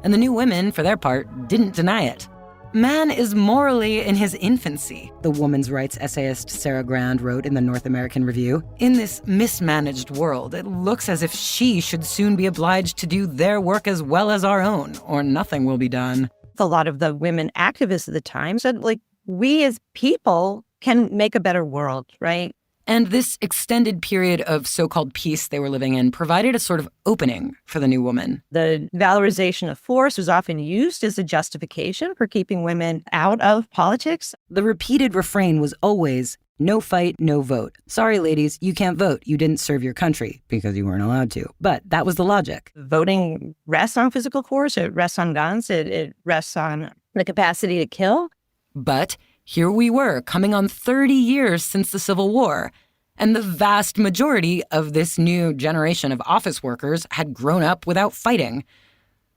And the new women, for their part, didn't deny it. Man is morally in his infancy, the women's rights essayist Sarah Grand wrote in the North American Review. In this mismanaged world, it looks as if she should soon be obliged to do their work as well as our own, or nothing will be done.
A lot of the women activists at the time said, we as people can make a better world, right?
And this extended period of so-called peace they were living in provided a sort of opening for the new woman.
The valorization of force was often used as a justification for keeping women out of politics.
The repeated refrain was always, no fight, no vote. Sorry, ladies, you can't vote. You didn't serve your country because you weren't allowed to. But that was the logic.
Voting rests on physical force. It rests on guns. It rests on the capacity to kill.
But here we were, coming on 30 years since the Civil War, and the vast majority of this new generation of office workers had grown up without fighting.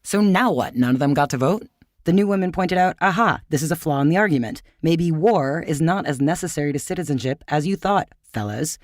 So now what? None of them got to vote? The new women pointed out, aha, this is a flaw in the argument. Maybe war is not as necessary to citizenship as you thought, fellas.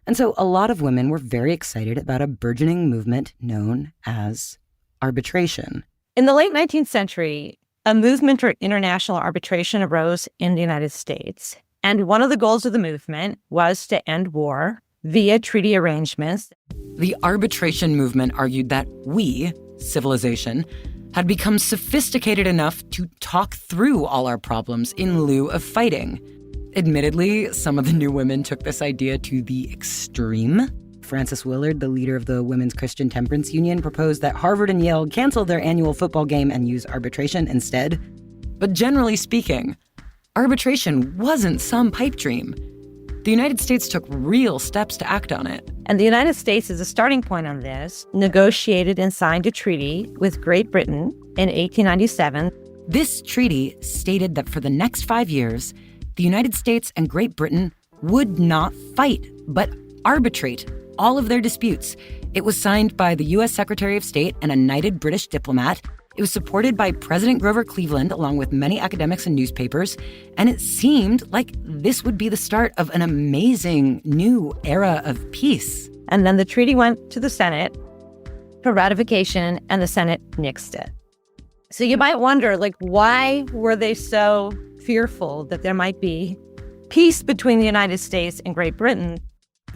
And so a lot of women were very excited about a burgeoning movement known as arbitration.
In the late 19th century, a movement for international arbitration arose in the United States. And one of the goals of the movement was to end war via treaty arrangements.
The arbitration movement argued that we, civilization, had become sophisticated enough to talk through all our problems in lieu of fighting. Admittedly, some of the new women took this idea to the extreme. Frances Willard, the leader of the Women's Christian Temperance Union, proposed that Harvard and Yale cancel their annual football game and use arbitration instead. But generally speaking, arbitration wasn't some pipe dream. The United States took real steps to act on it.
And the United States, as a starting point on this, negotiated and signed a treaty with Great Britain in 1897.
This treaty stated that for the next 5 years, the United States and Great Britain would not fight, but arbitrate all of their disputes It was signed by the U.S. Secretary of State and a knighted British diplomat. It was supported by President Grover Cleveland, along with many academics and newspapers. And it seemed like this would be the start of an amazing new era of peace.
And then the treaty went to the Senate for ratification, and the Senate nixed it. So you might wonder, why were they so fearful that there might be peace between the United States and Great Britain?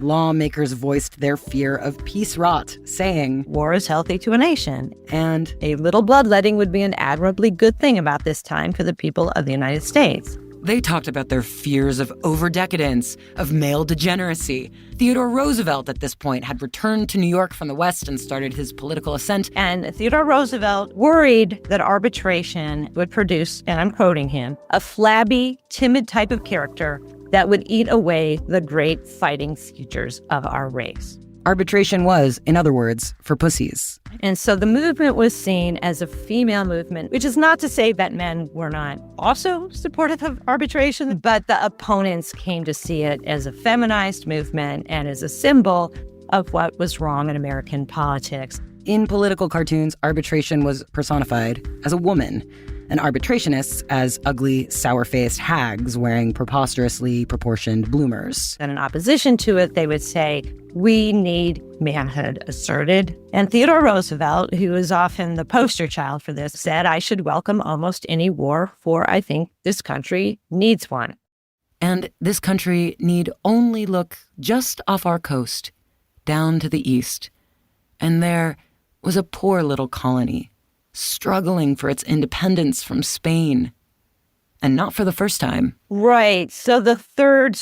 Lawmakers voiced their fear of peace rot, saying,
"War is healthy to a nation,
and
a little bloodletting would be an admirably good thing about this time for the people of the United States."
They talked about their fears of over-decadence, of male degeneracy. Theodore Roosevelt, at this point, had returned to New York from the West and started his political ascent.
And Theodore Roosevelt worried that arbitration would produce, and I'm quoting him, a flabby, timid type of character that would eat away the great fighting futures of our race.
Arbitration was, in other words, for pussies.
And so the movement was seen as a female movement, which is not to say that men were not also supportive of arbitration, but the opponents came to see it as a feminized movement and as a symbol of what was wrong in American politics.
In political cartoons, arbitration was personified as a woman, and arbitrationists as ugly, sour-faced hags wearing preposterously proportioned bloomers.
And in opposition to it, they would say, "We need manhood asserted." And Theodore Roosevelt, who is often the poster child for this, said, "I should welcome almost any war, for I think this country needs one."
And this country need only look just off our coast, down to the east. And there was a poor little colony, struggling for its independence from Spain. And not for the first time.
Right. So the third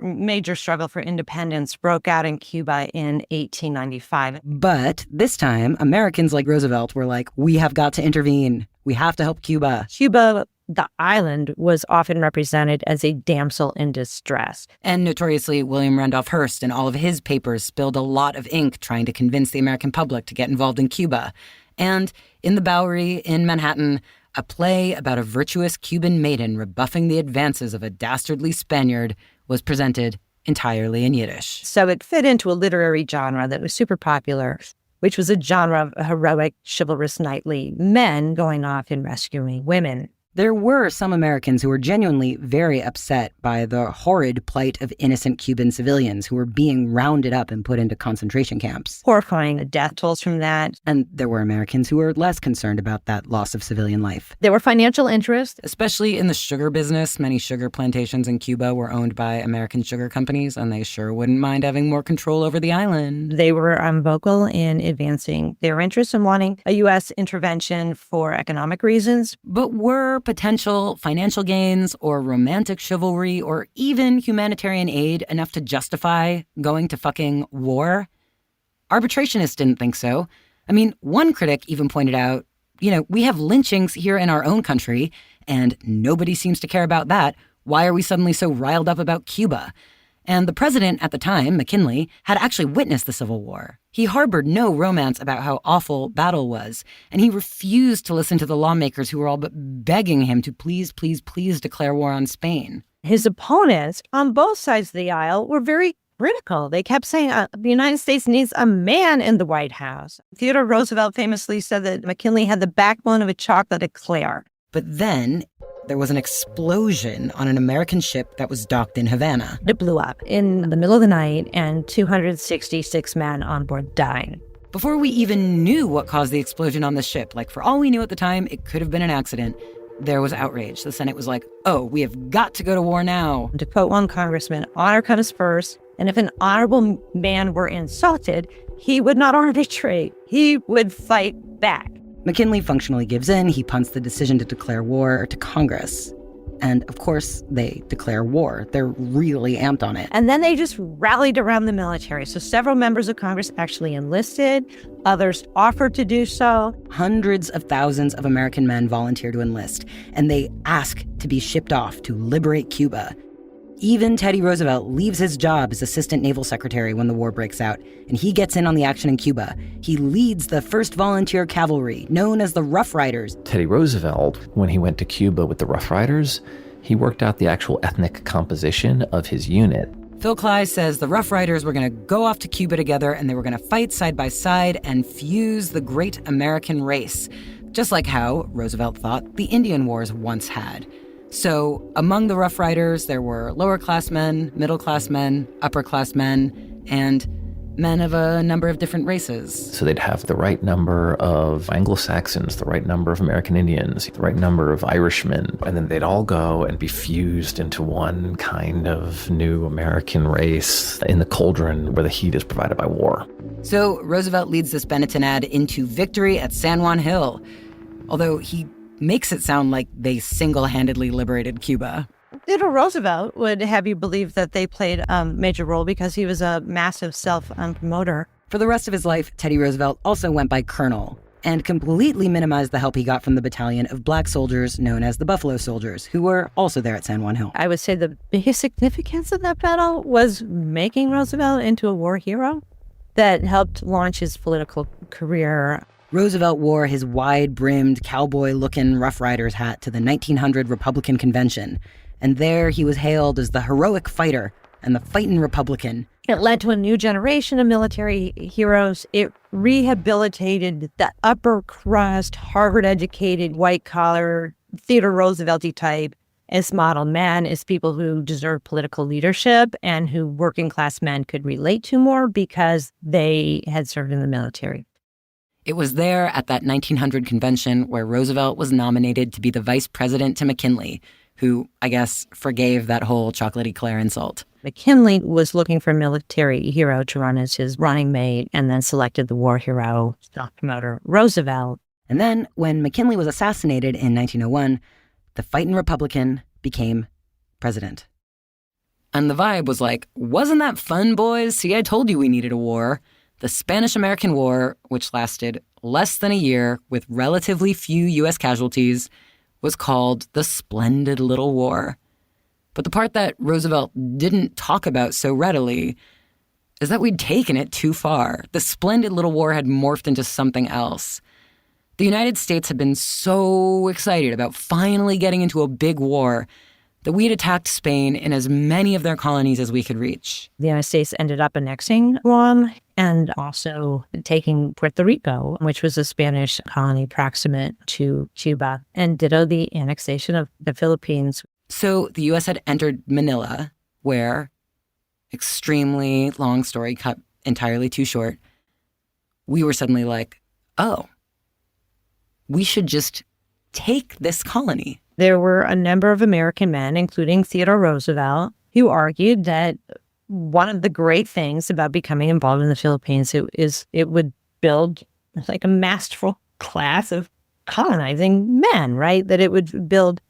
major struggle for independence broke out in Cuba in 1895.
But this time, Americans like Roosevelt were like, we have got to intervene. We have to help Cuba.
Cuba, the island, was often represented as a damsel in distress.
And notoriously, William Randolph Hearst in all of his papers spilled a lot of ink trying to convince the American public to get involved in Cuba. And in the Bowery in Manhattan, a play about a virtuous Cuban maiden rebuffing the advances of a dastardly Spaniard was presented entirely in Yiddish.
So it fit into a literary genre that was super popular, which was a genre of heroic, chivalrous, knightly men going off and rescuing women.
There were some Americans who were genuinely very upset by the horrid plight of innocent Cuban civilians who were being rounded up and put into concentration camps.
Horrifying death tolls from that.
And there were Americans who were less concerned about that loss of civilian life.
There were financial interests.
Especially in the sugar business. Many sugar plantations in Cuba were owned by American sugar companies, and they sure wouldn't mind having more control over the island.
They were vocal in advancing their interests and wanting a U.S. intervention for economic reasons.
But were potential financial gains or romantic chivalry or even humanitarian aid enough to justify going to fucking war? Arbitrationists didn't think so. I mean, one critic even pointed out, we have lynchings here in our own country, and nobody seems to care about that. Why are we suddenly so riled up about Cuba? And the president at the time, McKinley, had actually witnessed the Civil War. He harbored no romance about how awful battle was, and he refused to listen to the lawmakers who were all but begging him to please, please, please declare war on Spain.
His opponents on both sides of the aisle were very critical. They kept saying the United States needs a man in the White House. Theodore Roosevelt famously said that McKinley had the backbone of a chocolate eclair.
But then there was an explosion on an American ship that was docked in Havana.
It blew up in the middle of the night, and 266 men on board died.
Before we even knew what caused the explosion on the ship, for all we knew at the time, it could have been an accident, there was outrage. The Senate was like, oh, we have got to go to war now.
To quote one congressman, honor comes first, and if an honorable man were insulted, he would not arbitrate. He would fight back.
McKinley functionally gives in. He punts the decision to declare war to Congress. And of course, they declare war. They're really amped on it.
And then they just rallied around the military. So several members of Congress actually enlisted. Others offered to do so.
Hundreds of thousands of American men volunteer to enlist, and they ask to be shipped off to liberate Cuba. Even Teddy Roosevelt leaves his job as Assistant Naval Secretary when the war breaks out, and he gets in on the action in Cuba. He leads the 1st Volunteer Cavalry, known as the Rough Riders.
Teddy Roosevelt, when he went to Cuba with the Rough Riders, he worked out the actual ethnic composition of his unit.
Phil Cly says the Rough Riders were going to go off to Cuba together and they were going to fight side by side and fuse the great American race, just like how Roosevelt thought the Indian Wars once had. So among the Rough Riders, there were lower-class men, middle-class men, upper-class men, and men of a number of different races.
So they'd have the right number of Anglo-Saxons, the right number of American Indians, the right number of Irishmen, and then they'd all go and be fused into one kind of new American race in the cauldron where the heat is provided by war.
So Roosevelt leads this Benetton ad into victory at San Juan Hill, although he makes it sound like they single-handedly liberated Cuba.
Theodore Roosevelt would have you believe that they played a major role because he was a massive self-promoter.
For the rest of his life, Teddy Roosevelt also went by Colonel and completely minimized the help he got from the battalion of black soldiers known as the Buffalo Soldiers, who were also there at San Juan Hill.
I would say the biggest significance of that battle was making Roosevelt into a war hero that helped launch his political career.
Roosevelt wore his wide-brimmed, cowboy-looking Rough Riders hat to the 1900 Republican Convention, and there he was hailed as the heroic fighter and the fightin' Republican.
It led to a new generation of military heroes. It rehabilitated the upper-crust, Harvard-educated, white-collar, Theodore Roosevelt-y type as model men, as people who deserve political leadership and who working-class men could relate to more because they had served in the military.
It was there at that 1900 convention where Roosevelt was nominated to be the vice president to McKinley, who, I guess, forgave that whole chocolate eclair insult.
McKinley was looking for a military hero to run as his running mate and then selected the war hero, self-promoter Roosevelt.
And then, when McKinley was assassinated in 1901, the fightin' Republican became president. And the vibe was like, wasn't that fun, boys? See, I told you we needed a war. The Spanish-American War, which lasted less than a year with relatively few U.S. casualties, was called the Splendid Little War. But the part that Roosevelt didn't talk about so readily is that we'd taken it too far. The Splendid Little War had morphed into something else. The United States had been so excited about finally getting into a big war that we had attacked Spain in as many of their colonies as we could reach.
The United States ended up annexing Guam and also taking Puerto Rico, which was a Spanish colony proximate to Cuba, and ditto the annexation of the Philippines.
So the U.S. had entered Manila, where, extremely long story cut entirely too short, we were suddenly like, oh, we should just take this colony.
There were a number of American men, including Theodore Roosevelt, who argued that one of the great things about becoming involved in the Philippines is it would build like a masterful class of colonizing men, right? That it would build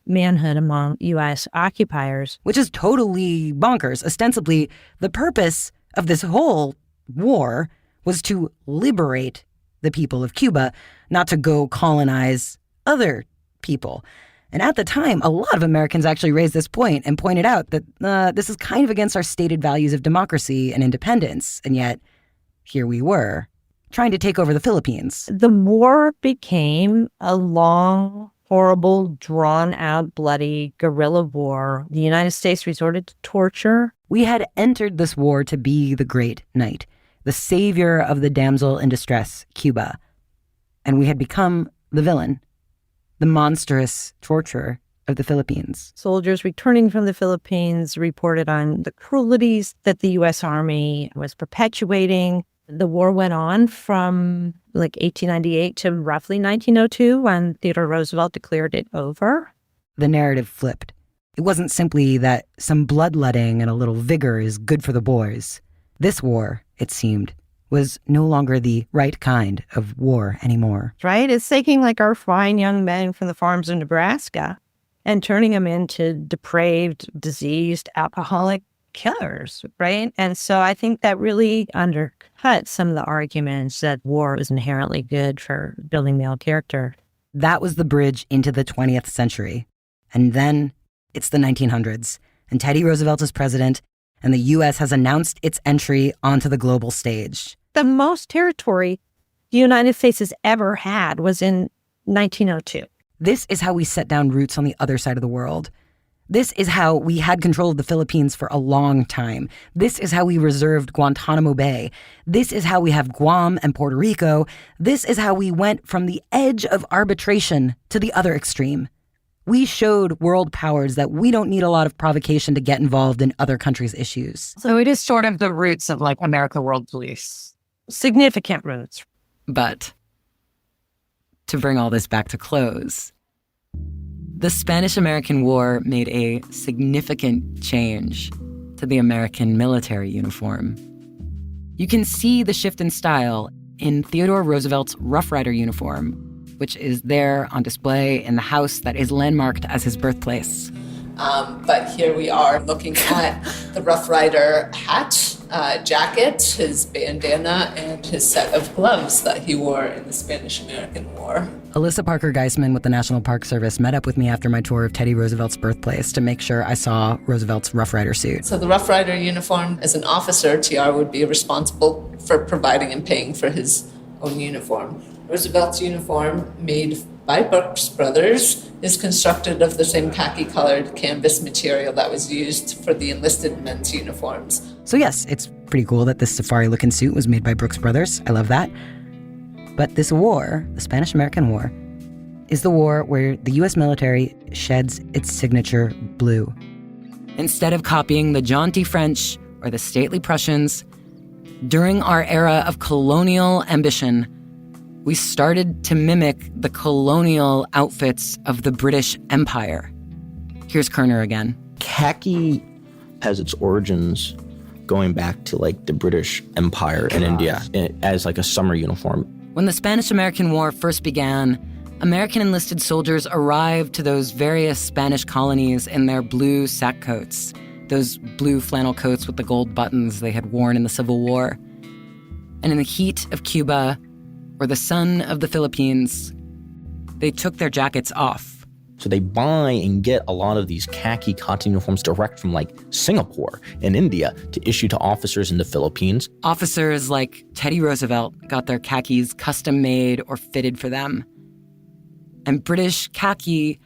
manhood among U.S. occupiers.
Which is totally bonkers. Ostensibly, the purpose of this whole war was to liberate the people of Cuba, not to go colonize other people. And at the time, a lot of Americans actually raised this point and pointed out that this is kind of against our stated values of democracy and independence. And yet, here we were, trying to take over the Philippines.
The war became a long, horrible, drawn-out, bloody guerrilla war. The United States resorted to torture.
We had entered this war to be the great knight, the savior of the damsel in distress, Cuba. And we had become the villain, the monstrous torturer of the Philippines.
Soldiers returning from the Philippines reported on the cruelties that the U.S. Army was perpetuating. The war went on from like 1898 to roughly 1902 when Theodore Roosevelt declared it over.
The narrative flipped. It wasn't simply that some bloodletting and a little vigor is good for the boys. This war, it seemed, was no longer the right kind of war anymore.
Right? It's taking like our fine young men from the farms of Nebraska and turning them into depraved, diseased, alcoholic killers, right? And so I think that really undercut some of the arguments that war is inherently good for building male character.
That was the bridge into the 20th century. And then it's the 1900s, and Teddy Roosevelt is president, and the U.S. has announced its entry onto the global stage.
The most territory the United States has ever had was in 1902.
This is how we set down roots on the other side of the world. This is how we had control of the Philippines for a long time. This is how we reserved Guantanamo Bay. This is how we have Guam and Puerto Rico. This is how we went from the edge of arbitration to the other extreme. We showed world powers that we don't need a lot of provocation to get involved in other countries' issues.
So it is sort of the roots of like America World Police. Significant roots.
But to bring all this back to close, the Spanish-American War made a significant change to the American military uniform. You can see the shift in style in Theodore Roosevelt's Rough Rider uniform, which is there on display in the house that is landmarked as his birthplace.
But here we are looking at the Rough Rider hat, jacket, his bandana, and his set of gloves that he wore in the Spanish-American War.
Alyssa Parker Geisman with the National Park Service met up with me after my tour of Teddy Roosevelt's birthplace to make sure I saw Roosevelt's Rough Rider suit.
So the Rough Rider uniform, as an officer, TR would be responsible for providing and paying for his own uniform. Roosevelt's uniform, made by Brooks Brothers, is constructed of the same khaki-colored canvas material that was used for the enlisted men's uniforms.
So yes, it's pretty cool that this safari-looking suit was made by Brooks Brothers. I love that. But this war, the Spanish-American War, is the war where the U.S. military sheds its signature blue. Instead of copying the jaunty French or the stately Prussians, during our era of colonial ambition, we started to mimic the colonial outfits of the British Empire. Here's Kerner again.
Khaki has its origins going back to like the British Empire in India as like a summer uniform.
When the Spanish-American War first began, American enlisted soldiers arrived to those various Spanish colonies in their blue sack coats, those blue flannel coats with the gold buttons they had worn in the Civil War. And in the heat of Cuba, or the sun of the Philippines, they took their jackets off.
So they buy and get a lot of these khaki cotton uniforms direct from like Singapore and India to issue to officers in the Philippines.
Officers like Teddy Roosevelt got their khakis custom made or fitted for them. And British khaki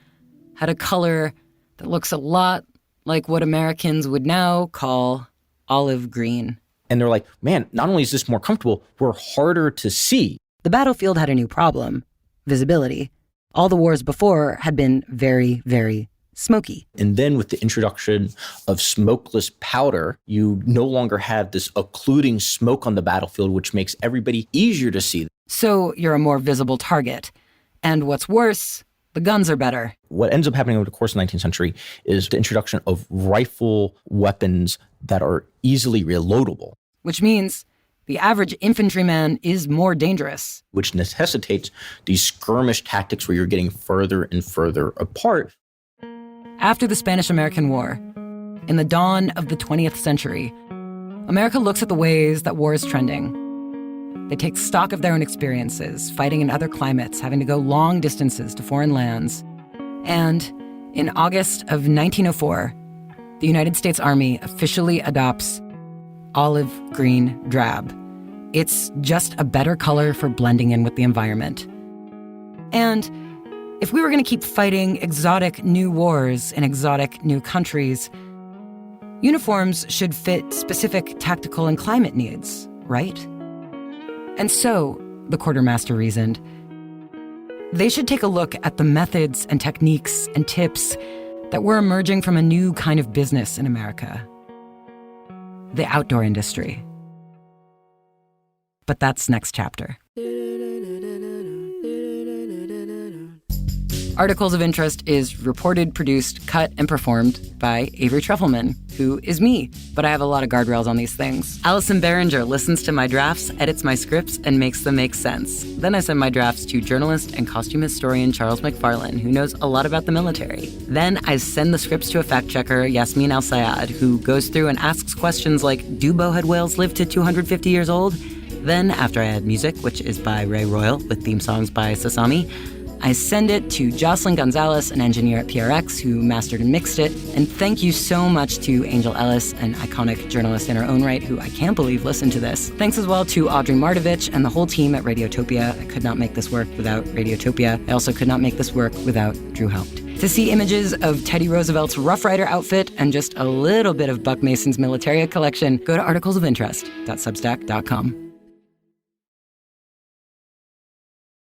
had a color that looks a lot like what Americans would now call olive green.
And they're like, man, not only is this more comfortable, we're harder to see.
The battlefield had a new problem: visibility. All the wars before had been very, very smoky.
And then with the introduction of smokeless powder, you no longer have this occluding smoke on the battlefield, which makes everybody easier to see.
So you're a more visible target. And what's worse, the guns are better.
What ends up happening over the course of the 19th century is the introduction of rifle weapons that are easily reloadable.
Which means the average infantryman is more dangerous.
Which necessitates these skirmish tactics where you're getting further and further apart.
After the Spanish-American War, in the dawn of the 20th century, America looks at the ways that war is trending. They take stock of their own experiences, fighting in other climates, having to go long distances to foreign lands. And in August of 1904, the United States Army officially adopts olive green drab. It's just a better color for blending in with the environment. And if we were going to keep fighting exotic new wars in exotic new countries, uniforms should fit specific tactical and climate needs, right? And so, the quartermaster reasoned, they should take a look at the methods and techniques and tips that were emerging from a new kind of business in America: the outdoor industry. But that's next chapter. Articles of Interest is reported, produced, cut, and performed by Avery Trufelman, who is me, but I have a lot of guardrails on these things. Allison Behringer listens to my drafts, edits my scripts, and makes them make sense. Then I send my drafts to journalist and costume historian Charles McFarlane, who knows a lot about the military. Then I send the scripts to a fact-checker, Yasmin Al-Sayad, who goes through and asks questions like, do bowhead whales live to 250 years old? Then, after I add music, which is by Ray Royal, with theme songs by Sasami, I send it to Jocelyn Gonzalez, an engineer at PRX, who mastered and mixed it. And thank you so much to Angel Ellis, an iconic journalist in her own right, who I can't believe listened to this. Thanks as well to Audrey Mardovich and the whole team at Radiotopia. I could not make this work without Radiotopia. I also could not make this work without Drew Haupt. To see images of Teddy Roosevelt's Rough Rider outfit and just a little bit of Buck Mason's Militaria collection, go to articlesofinterest.substack.com.